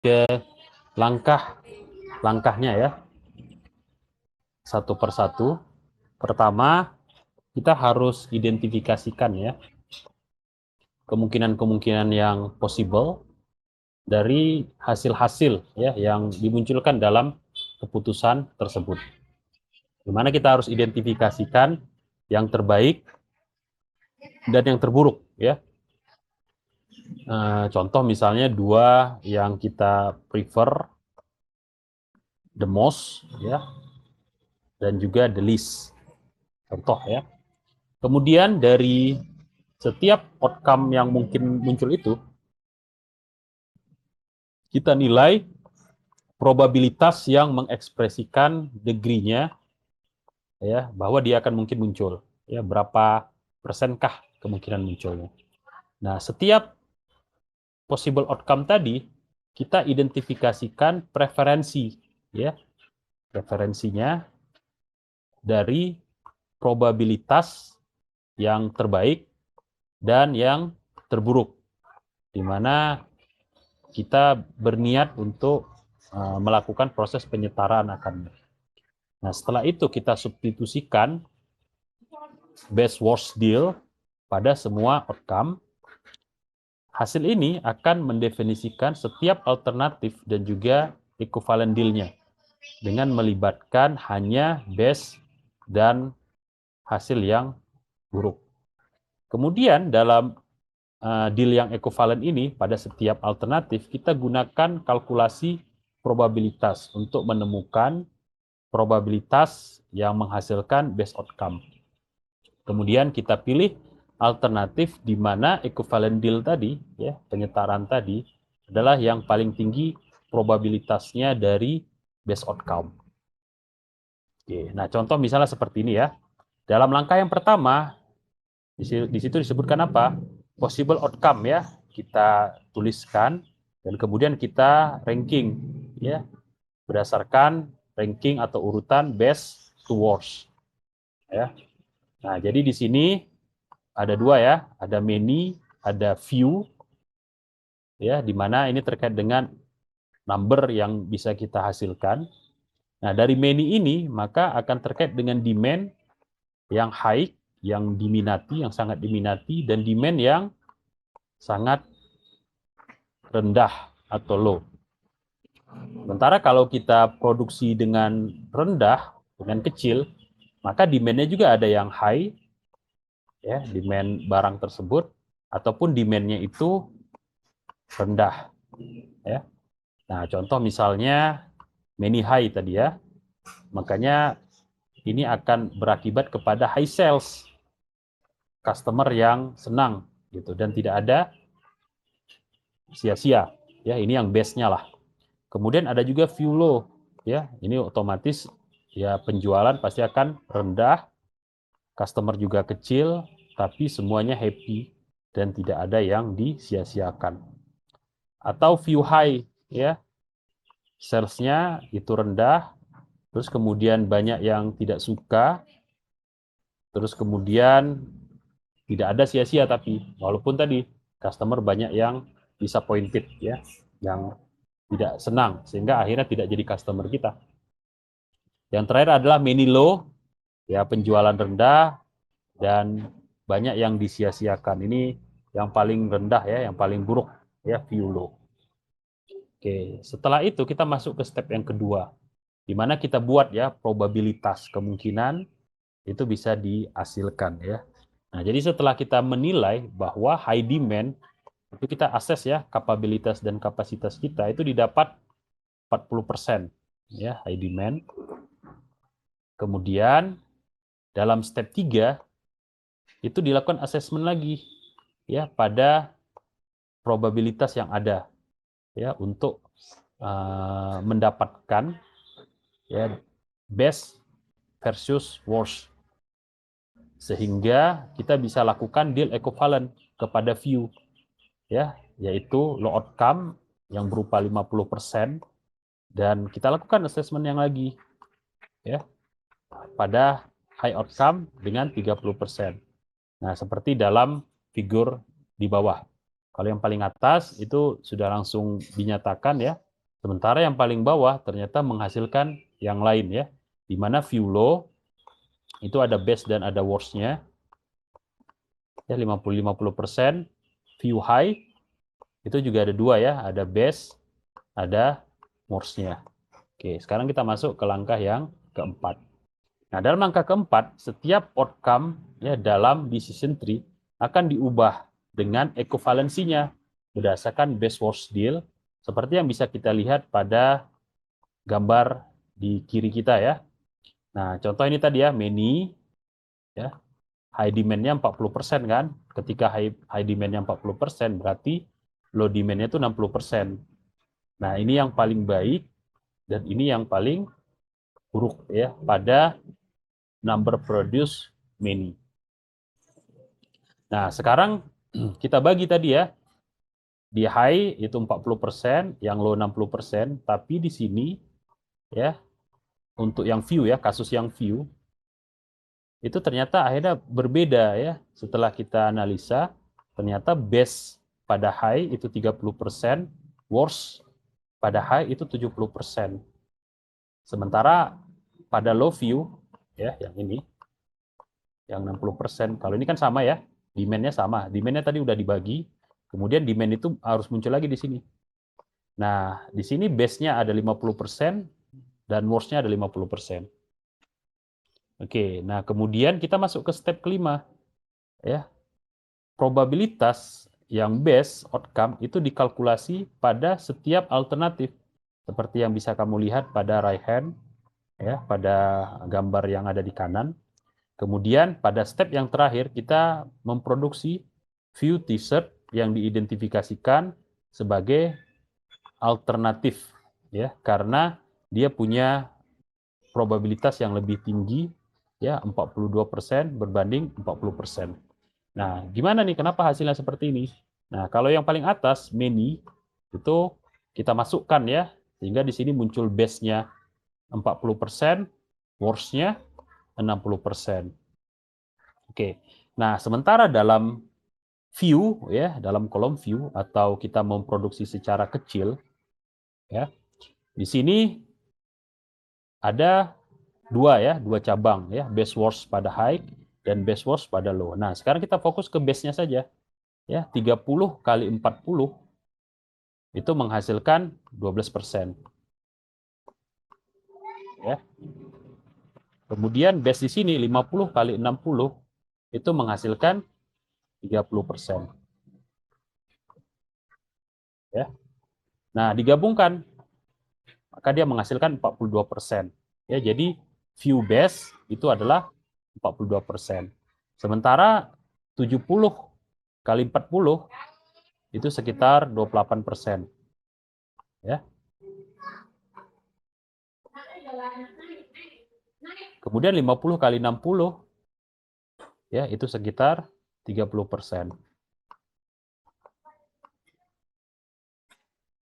ke langkahnya ya, satu persatu. Pertama, kita harus identifikasikan ya kemungkinan-kemungkinan yang possible dari hasil-hasil ya yang dimunculkan dalam keputusan tersebut. Di mana kita harus identifikasikan yang terbaik dan yang terburuk ya. Contoh misalnya dua yang kita prefer, the most ya, dan juga the least. Contoh ya. Kemudian dari setiap outcome yang mungkin muncul itu, kita nilai probabilitas yang mengekspresikan degree-nya ya, bahwa dia akan mungkin muncul. Ya, berapa persenkah kemungkinan munculnya. Nah, setiap possible outcome tadi kita identifikasikan preferensi ya. Preferensinya dari probabilitas yang terbaik dan yang terburuk, di mana kita berniat untuk melakukan proses penyetaraan akannya. Nah, setelah itu kita substitusikan best worst deal pada semua outcome. Hasil ini akan mendefinisikan setiap alternatif dan juga equivalent deal-nya dengan melibatkan hanya best dan hasil yang buruk. Kemudian dalam deal yang equivalent ini pada setiap alternatif kita gunakan kalkulasi probabilitas untuk menemukan probabilitas yang menghasilkan best outcome. Kemudian kita pilih alternatif di mana equivalent deal tadi, ya, penyetaraan tadi adalah yang paling tinggi probabilitasnya dari best outcome. Oke, nah contoh misalnya seperti ini ya. Dalam langkah yang pertama, di situ disebutkan apa? Possible outcome ya. Kita tuliskan dan kemudian kita ranking ya berdasarkan ranking atau urutan best to worst ya. Nah, jadi di sini ada dua ya, ada many, ada few ya, di mana ini terkait dengan number yang bisa kita hasilkan. Nah, dari many ini maka akan terkait dengan demand yang high, yang diminati, yang sangat diminati, dan demand yang sangat rendah atau low. Sementara kalau kita produksi dengan rendah, dengan kecil, maka demand-nya juga ada yang high, ya, demand barang tersebut, ataupun demand-nya itu rendah. Ya. Nah, contoh misalnya many high tadi ya, makanya ini akan berakibat kepada high sales, customer yang senang gitu dan tidak ada sia-sia. Ya, ini yang base-nya lah. Kemudian ada juga view low, ya. Ini otomatis ya penjualan pasti akan rendah, customer juga kecil, tapi semuanya happy dan tidak ada yang disia-siakan. Atau view high, ya. Sales-nya itu rendah, terus kemudian banyak yang tidak suka, terus kemudian tidak ada sia-sia tapi walaupun tadi customer banyak yang disappointed ya, yang tidak senang sehingga akhirnya tidak jadi customer kita. Yang terakhir adalah many low, ya penjualan rendah dan banyak yang disia-siakan. Ini yang paling rendah ya, yang paling buruk ya, view low. Oke, setelah itu kita masuk ke step yang kedua, di mana kita buat ya probabilitas kemungkinan itu bisa dihasilkan ya. Nah, jadi setelah kita menilai bahwa high demand itu kita akses ya kapabilitas dan kapasitas kita itu didapat 40% ya high demand. Kemudian dalam step 3 itu dilakukan assessment lagi ya pada probabilitas yang ada ya untuk mendapatkan ya best versus worst sehingga kita bisa lakukan deal equivalent kepada view ya yaitu low outcome yang berupa 50% dan kita lakukan assessment yang lagi ya pada high outcome dengan 30%. Nah, seperti dalam figur di bawah. Kalau yang paling atas itu sudah langsung dinyatakan ya Sementara yang paling bawah ternyata menghasilkan yang lain ya, di mana view low itu ada best dan ada worst-nya ya 50-50%. View high itu juga ada dua ya, ada best, ada worst-nya. Oke, sekarang kita masuk ke langkah yang keempat. Nah, dalam langkah keempat, setiap outcome ya dalam decision tree akan diubah dengan ekovalensinya berdasarkan best worst deal seperti yang bisa kita lihat pada gambar di kiri kita ya. Nah, contoh ini tadi ya, many ya. High demand-nya 40% kan. Ketika high demand-nya 40%, berarti low demand-nya itu 60%. Nah, ini yang paling baik dan ini yang paling buruk ya pada number produce many. Nah, sekarang kita bagi tadi ya. Di high itu 40%, yang low 60%, tapi di sini ya untuk yang view ya, kasus yang view itu ternyata akhirnya berbeda ya. Setelah kita analisa, ternyata best pada high itu 30%, worst pada high itu 70%. Sementara pada low view ya yang ini yang 60%. Kalau ini kan sama ya, demand-nya sama. Demand-nya tadi udah dibagi, kemudian demand itu harus muncul lagi di sini. Nah, di sini base-nya ada 50% dan worst-nya ada 50%. Oke, nah kemudian kita masuk ke step kelima. Ya, probabilitas yang best outcome itu dikalkulasi pada setiap alternatif. Seperti yang bisa kamu lihat pada right hand, ya, pada gambar yang ada di kanan. Kemudian pada step yang terakhir kita memproduksi view t-shirt yang diidentifikasikan sebagai alternatif ya karena dia punya probabilitas yang lebih tinggi ya 42% berbanding 40%. Nah, gimana nih kenapa hasilnya seperti ini? Nah, kalau yang paling atas many itu kita masukkan ya sehingga di sini muncul base-nya 40%, worst-nya 60%. Oke. Nah, sementara dalam view ya, dalam kolom view atau kita memproduksi secara kecil ya. Di sini ada dua cabang ya, base worst pada high dan base worst pada low. Nah, sekarang kita fokus ke base-nya saja. Ya, 30 kali 40 itu menghasilkan 12%. Ya. Kemudian base di sini 50 kali 60 itu menghasilkan 30%. Ya. Nah, digabungkan maka dia menghasilkan 42%. Ya, jadi view base itu adalah 42%. Sementara 70 kali 40 itu sekitar 28%. Ya. Kemudian 50 kali 60 ya itu sekitar 30%.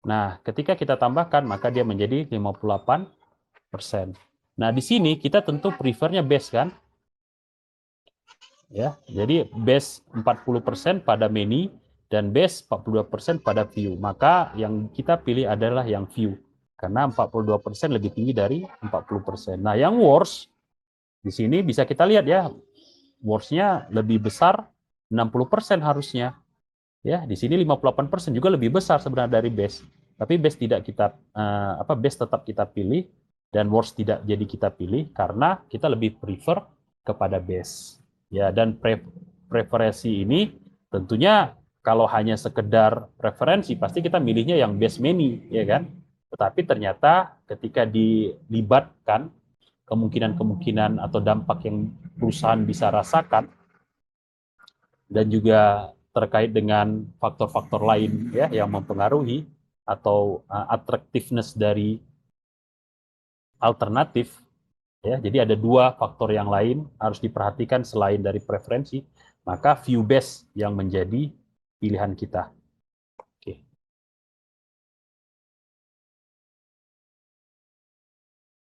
Nah, ketika kita tambahkan maka dia menjadi 58%. Nah, di sini kita tentu prefernya base kan? Ya, jadi base 40% pada many dan base 42% pada view. Maka yang kita pilih adalah yang view karena 42% lebih tinggi dari 40%. Nah, yang worst di sini bisa kita lihat ya, worst-nya lebih besar 60% harusnya. Ya, di sini 58% juga lebih besar sebenarnya dari base. Tapi base tidak kita base tetap kita pilih dan worst tidak jadi kita pilih karena kita lebih prefer kepada base. Ya, dan preferensi ini tentunya kalau hanya sekedar preferensi pasti kita milihnya yang base many, ya kan? Tetapi ternyata ketika dilibatkan kemungkinan-kemungkinan atau dampak yang perusahaan bisa rasakan dan juga terkait dengan faktor-faktor lain ya yang mempengaruhi atau attractiveness dari alternatif ya. Jadi ada dua faktor yang lain harus diperhatikan selain dari preferensi, maka view base yang menjadi pilihan kita.